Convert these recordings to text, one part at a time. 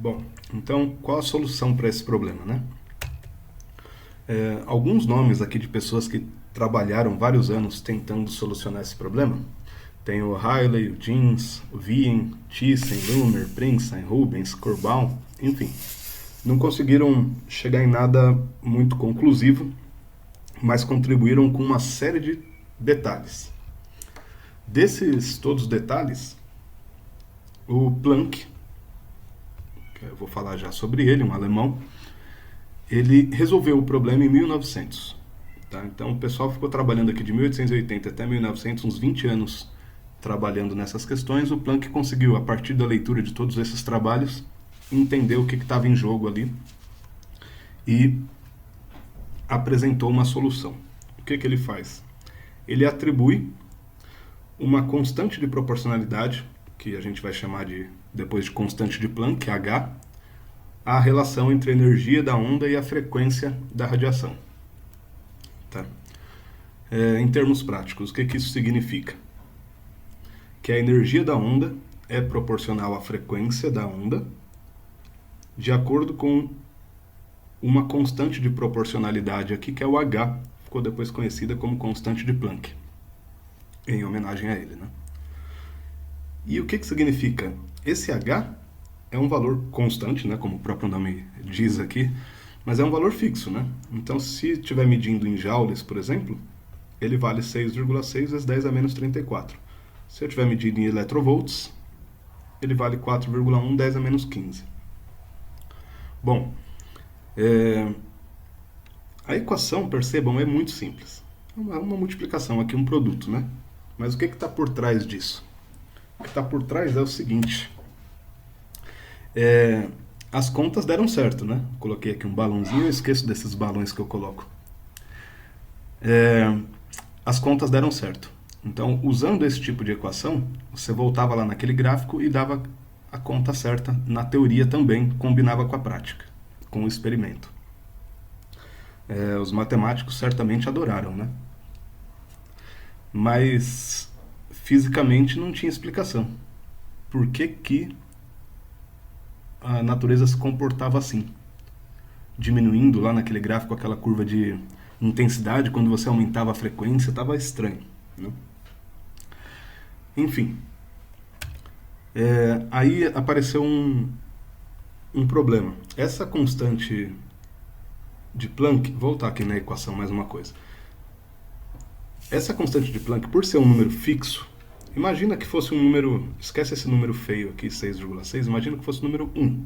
Bom, então qual a solução para esse problema, né? Alguns nomes aqui de pessoas que trabalharam vários anos tentando solucionar esse problema. Tem o Riley, o Jeans, o Wien, Thyssen, Lumer, Princeton, Rubens, Corbin, enfim. Não conseguiram chegar em nada muito conclusivo, mas contribuíram com uma série de detalhes. Desses todos os detalhes, o Planck, que eu vou falar já sobre ele, um alemão, ele resolveu o problema em 1900. Tá? Então o pessoal ficou trabalhando aqui de 1880 até 1900, uns 20 anos trabalhando nessas questões. O Planck conseguiu, a partir da leitura de todos esses trabalhos, entender o que estava em jogo ali e apresentou uma solução. O que ele faz? Ele atribui uma constante de proporcionalidade, que a gente vai chamar depois de constante de Planck, H, a relação entre a energia da onda e a frequência da radiação. Tá? Em termos práticos, o que isso significa? Que a energia da onda é proporcional à frequência da onda, de acordo com uma constante de proporcionalidade aqui, que é o H, ficou depois conhecida como constante de Planck, em homenagem a ele, né? E o que significa? Esse H é um valor constante, né, como o próprio nome diz aqui, mas é um valor fixo, né? Então, se estiver medindo em joules, por exemplo, ele vale 6,6 vezes 10 a menos 34. Se eu estiver medindo em eletrovolts, ele vale 4,1 10 a menos 15. Bom, a equação, percebam, é muito simples. É uma multiplicação aqui, um produto, né? Mas o que está por trás disso? O que está por trás é o seguinte. As contas deram certo, né? Coloquei aqui um balãozinho, eu esqueço desses balões que eu coloco. As contas deram certo. Então, usando esse tipo de equação, você voltava lá naquele gráfico e dava a conta certa na teoria também, combinava com a prática, com o experimento. Os matemáticos certamente adoraram, né? Mas, fisicamente, não tinha explicação. Por que a natureza se comportava assim? Diminuindo lá naquele gráfico aquela curva de intensidade, quando você aumentava a frequência, estava estranho, né? Enfim, aí apareceu um problema. Essa constante de Planck, vou voltar aqui na equação mais uma coisa. Essa constante de Planck, por ser um número fixo, imagina que fosse um número, esquece esse número feio aqui, 6,6, imagina que fosse o número 1.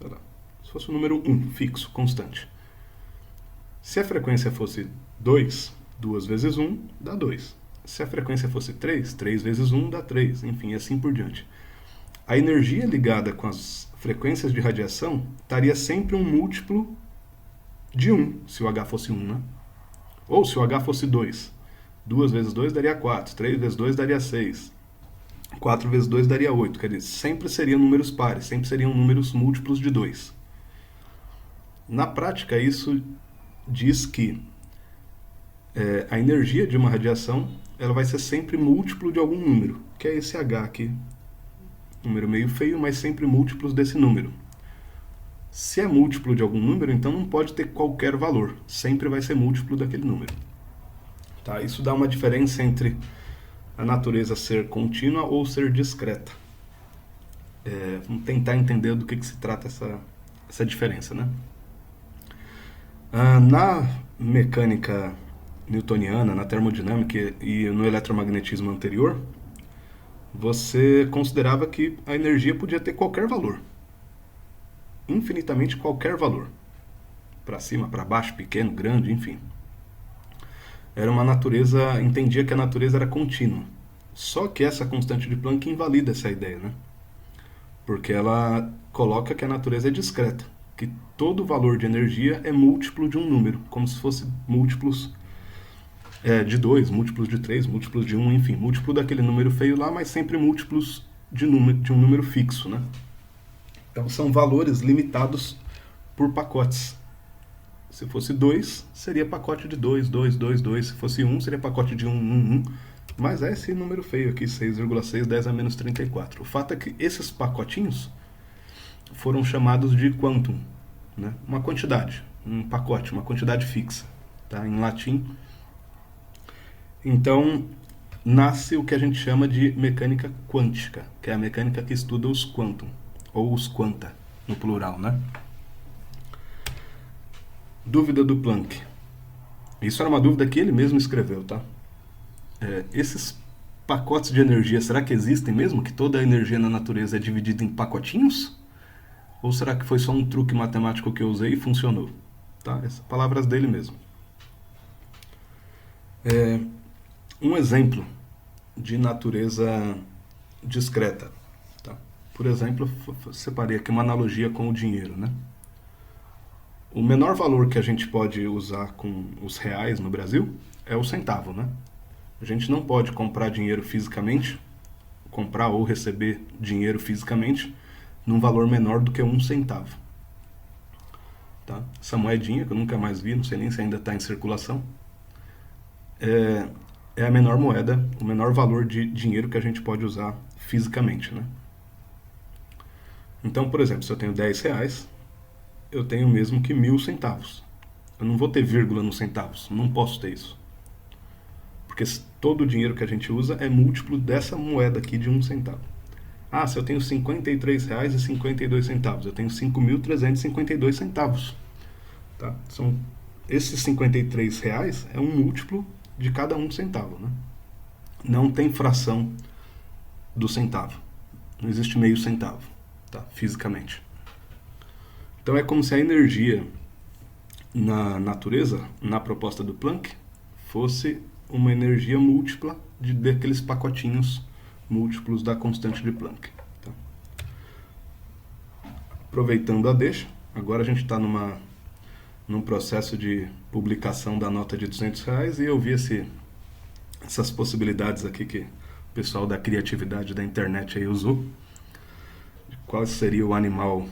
Sei lá, se fosse o número 1, fixo, constante. Se a frequência fosse 2, 2 vezes 1 dá 2. Se a frequência fosse 3, 3 vezes 1 dá 3, enfim, assim por diante. A energia ligada com as frequências de radiação estaria sempre um múltiplo de 1, se o H fosse 1, né? Ou se o H fosse 2. 2 vezes 2 daria 4, 3 vezes 2 daria 6, 4 vezes 2 daria 8. Quer dizer, sempre seriam números pares, sempre seriam números múltiplos de 2. Na prática, isso diz que a energia de uma radiação ela vai ser sempre múltiplo de algum número, que é esse H aqui. Número meio feio, mas sempre múltiplos desse número. Se é múltiplo de algum número, então não pode ter qualquer valor. Sempre vai ser múltiplo daquele número. Tá? Isso dá uma diferença entre a natureza ser contínua ou ser discreta. Vamos tentar entender do que se trata essa diferença, né? Na mecânica newtoniana, na termodinâmica e no eletromagnetismo anterior, você considerava que a energia podia ter qualquer valor. Infinitamente qualquer valor. Para cima, para baixo, pequeno, grande, enfim. Era uma natureza, entendia que a natureza era contínua. Só que essa constante de Planck invalida essa ideia, né? Porque ela coloca que a natureza é discreta, que todo valor de energia é múltiplo de um número, como se fosse múltiplos de 2, múltiplos de 3, múltiplos de 1, enfim, múltiplo daquele número feio lá, mas sempre múltiplos de um número fixo, né? Então são valores limitados por pacotes. Se fosse 2, seria pacote de 2, 2, 2, 2. Se fosse 1, seria pacote de 1, 1, 1. Mas é esse número feio aqui, 6,6, 10 a menos 34. O fato é que esses pacotinhos, foram chamados de quantum, né? Uma quantidade, um pacote, uma quantidade fixa, tá? Em latim. Então, nasce o que a gente chama de mecânica quântica, que é a mecânica que estuda os quantum, ou os quanta, no plural, né? Dúvida do Planck. Isso era uma dúvida que ele mesmo escreveu, tá? Esses pacotes de energia, será que existem mesmo? Que toda a energia na natureza é dividida em pacotinhos? Ou será que foi só um truque matemático que eu usei e funcionou? Tá? Essas palavras dele mesmo. Um exemplo de natureza discreta. Tá? Por exemplo, separei aqui uma analogia com o dinheiro, né? O menor valor que a gente pode usar com os reais no Brasil é o centavo, né? A gente não pode comprar dinheiro fisicamente, comprar ou receber dinheiro fisicamente num valor menor do que 1 centavo. Tá? Essa moedinha, que eu nunca mais vi, não sei nem se ainda está em circulação, é a menor moeda, o menor valor de dinheiro que a gente pode usar fisicamente, né? Então, por exemplo, se eu tenho 10 reais, eu tenho mesmo que 1000 centavos. Eu não vou ter vírgula nos centavos, não posso ter isso. Porque todo o dinheiro que a gente usa é múltiplo dessa moeda aqui de 1 centavo. Ah, se eu tenho R$53,52, eu tenho 5.352 centavos. Tá? Esses R$53 é um múltiplo de cada 1 centavo. Né? Não tem fração do centavo. Não existe meio centavo, tá? Fisicamente. Então é como se a energia na natureza, na proposta do Planck, fosse uma energia múltipla daqueles pacotinhos múltiplos da constante de Planck. Tá? Aproveitando a deixa, agora a gente está num processo de publicação da nota de R$200 e eu vi essas possibilidades aqui que o pessoal da criatividade da internet aí usou. Qual seria o animal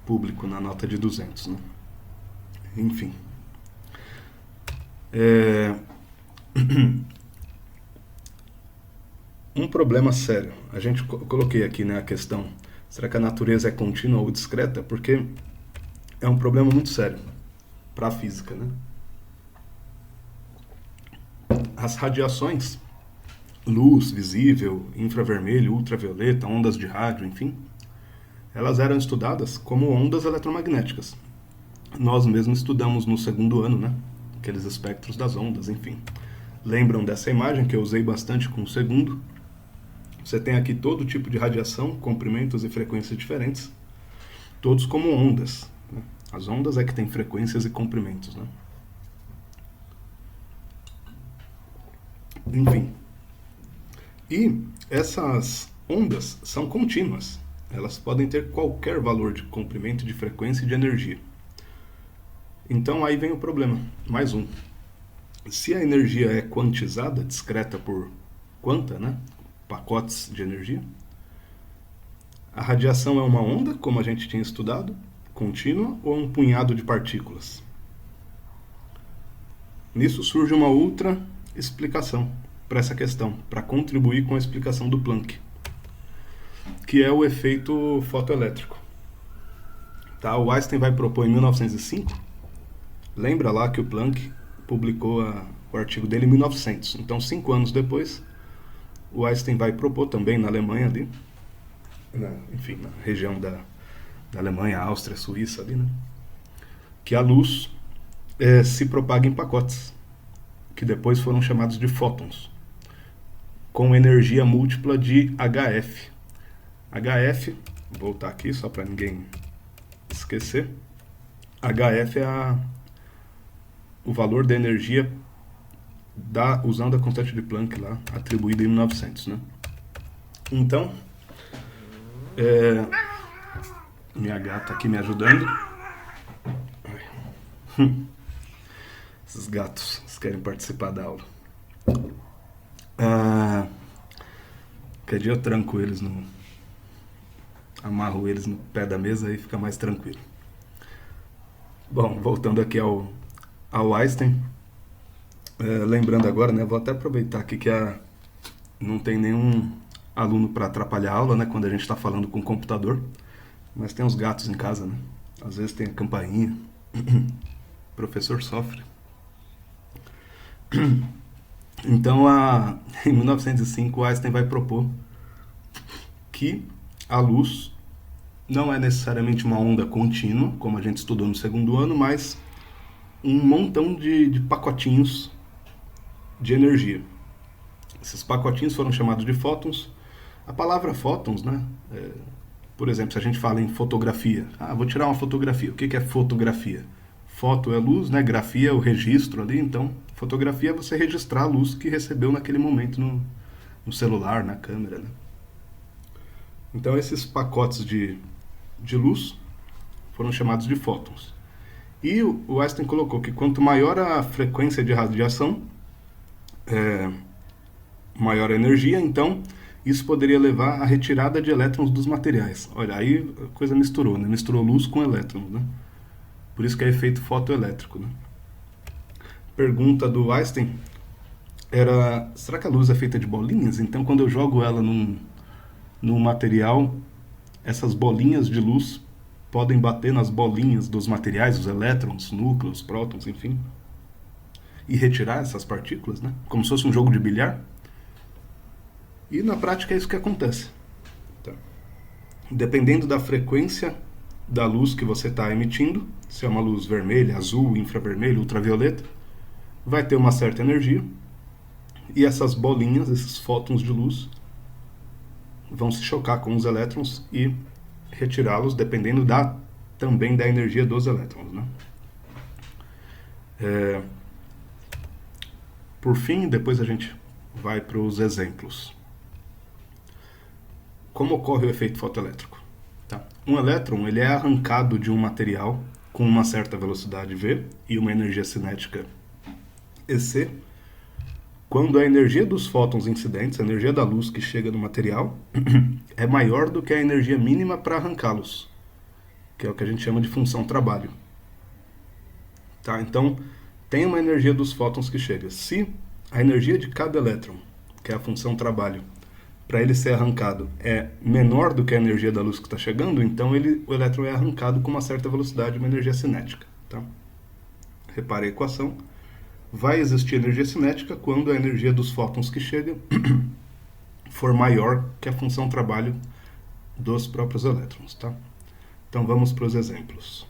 público na nota de 200, né? Enfim. Um problema sério. A gente coloquei aqui, né, a questão, será que a natureza é contínua ou discreta? Porque é um problema muito sério para a física, né? As radiações, luz visível, infravermelho, ultravioleta, ondas de rádio, enfim, elas eram estudadas como ondas eletromagnéticas. Nós mesmos estudamos no segundo ano, né? Aqueles espectros das ondas, enfim. Lembram dessa imagem que eu usei bastante com o segundo? Você tem aqui todo tipo de radiação, comprimentos e frequências diferentes, todos como ondas. Né? As ondas é que têm frequências e comprimentos, né? Enfim. E essas ondas são contínuas. Elas podem ter qualquer valor de comprimento, de frequência e de energia. Então aí vem o problema, mais um. Se a energia é quantizada, discreta por quanta, né? Pacotes de energia, a radiação é uma onda, como a gente tinha estudado, contínua, ou um punhado de partículas? Nisso surge uma outra explicação para essa questão, para contribuir com a explicação do Planck, que é o efeito fotoelétrico. Tá? O Einstein vai propor em 1905, lembra lá que o Planck publicou o artigo dele em 1900, então 5 anos depois, o Einstein vai propor também na Alemanha ali, enfim, na região da Alemanha, Áustria, Suíça ali, né? Que a luz se propaga em pacotes, que depois foram chamados de fótons, com energia múltipla de HF. HF, vou voltar aqui só para ninguém esquecer, HF é o valor da energia usando a constante de Planck lá, atribuída em 1900, né? Então, minha gata aqui me ajudando. Esses gatos, eles querem participar da aula. Qualquer dia eu tranco eles, amarro eles no pé da mesa e fica mais tranquilo. Bom, voltando aqui ao Einstein, lembrando agora, né, vou até aproveitar aqui que não tem nenhum aluno para atrapalhar a aula, né, quando a gente está falando com o computador. Mas tem os gatos em casa, né? Às vezes tem a campainha. O professor sofre. Então, em 1905, Einstein vai propor que a luz não é necessariamente uma onda contínua, como a gente estudou no segundo ano, mas um montão de pacotinhos de energia. Esses pacotinhos foram chamados de fótons. A palavra fótons, né? Por exemplo, se a gente fala em fotografia, vou tirar uma fotografia. O que é fotografia? Foto é luz, né? Grafia é o registro ali. Então, fotografia é você registrar a luz que recebeu naquele momento no celular, na câmera, né? Então, esses pacotes de luz foram chamados de fótons. E o Einstein colocou que quanto maior a frequência de radiação, maior a energia, então isso poderia levar à retirada de elétrons dos materiais. Olha, aí a coisa misturou, né? Misturou luz com elétrons, né? Por isso que é efeito fotoelétrico, né? Pergunta do Einstein era: será que a luz é feita de bolinhas? Então, quando eu jogo ela num material, essas bolinhas de luz podem bater nas bolinhas dos materiais, os elétrons, núcleos, prótons, enfim, e retirar essas partículas, né? Como se fosse um jogo de bilhar. E na prática é isso que acontece. Tá? Dependendo da frequência da luz que você está emitindo, se é uma luz vermelha, azul, infravermelho, ultravioleta, vai ter uma certa energia, e essas bolinhas, esses fótons de luz, vão se chocar com os elétrons e retirá-los, dependendo também da energia dos elétrons, né? Por fim, depois a gente vai para os exemplos. Como ocorre o efeito fotoelétrico? Tá? Um elétron ele é arrancado de um material com uma certa velocidade v e uma energia cinética EC, quando a energia dos fótons incidentes, a energia da luz que chega no material, é maior do que a energia mínima para arrancá-los, que é o que a gente chama de função trabalho. Tá? Então, tem uma energia dos fótons que chega. Se a energia de cada elétron, que é a função trabalho, para ele ser arrancado é menor do que a energia da luz que está chegando, então o elétron é arrancado com uma certa velocidade, uma energia cinética. Tá? Repare a equação. Vai existir energia cinética quando a energia dos fótons que chegam for maior que a função trabalho dos próprios elétrons. Tá? Então vamos para os exemplos.